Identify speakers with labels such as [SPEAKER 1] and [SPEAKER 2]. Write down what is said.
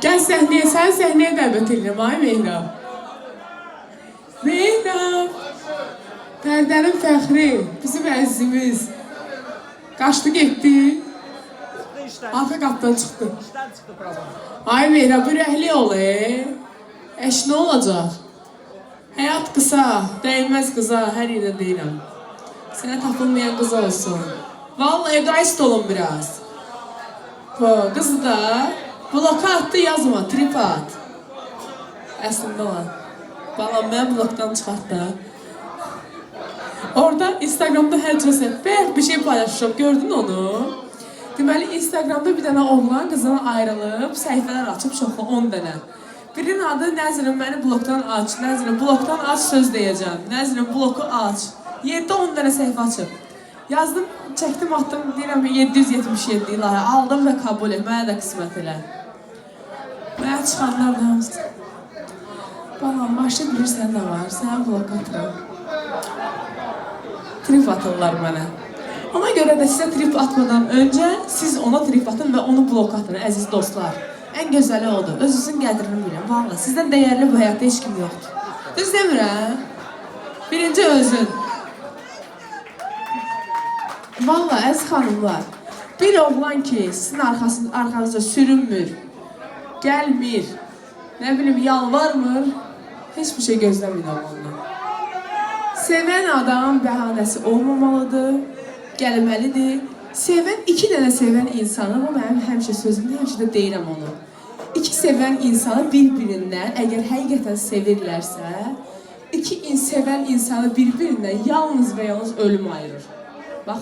[SPEAKER 1] Gəl səhnəyə, sən səhnəyə dəvət edirəm, ay Mehrab. Mehrab. Pərdənin fəxri, bizim əzizimiz. Qaçdı, getdi. Arxa qapdan çıxdı. Ay Mehrab, ürəkli ol, Əş, nə olacaq? Həyat qısa, dəyməz qıza, hər yerdə deyirəm. Sənə tapılmayan qız olsun. Vallahi egoist olun biraz. Qız da bloka atdı, yazma, trip at. Əslində olan. Balam, mən blokdan çıxart da. Orada Instagramda hər cəsə bir şey paylaşmışam, gördün onu? Deməli, Instagramda bir dənə oğlan qızına ayrılıb, səhifələr açıb çoxlu 10 dənə. Birinin adı Nəzrin məni blokdan aç, Nəzrin blokdan aç söz deyəcəm, Nəzrin bloku aç. 7-10 dənə səhifə açıb. Yazdım, çəkdim, atdım, deyirəm 777 ilahə, aldım və kabul et, mənə də qismət elə. Mənə çıxanlar da hamısı. Balam, başda bilirsən nə var, sənə blok atıram. Trip atırlar mənə. Ona görə də sizə trip atmadan öncə siz ona trip atın və onu blok atın, əziz dostlar. Ən gözəli odur, özünüzün qədrini bilin. Vallahi, sizdən dəyərli bu həyatda heç kim yoxdur. Düz demirəm? Birinci özün. Vallahi, əziz xanımlar, bir oğlan ki, sizin arxanızda sürünmür, gəlmir, nə bilim, yalvarmır, heç bir şey gözləməyin oğlanlar. Sevən adam bəhanəsi olmamalıdır, gəlməlidir. Sevən, 2 dənə sevən insanı, bu mənim həmişə sözümdə, həmişə də deyirəm onu. 2 sevən insanı bir-birindən, əgər həqiqətən sevirlərsə, 2 sevən insanı bir-birindən yalnız və yalnız ölüm ayırır.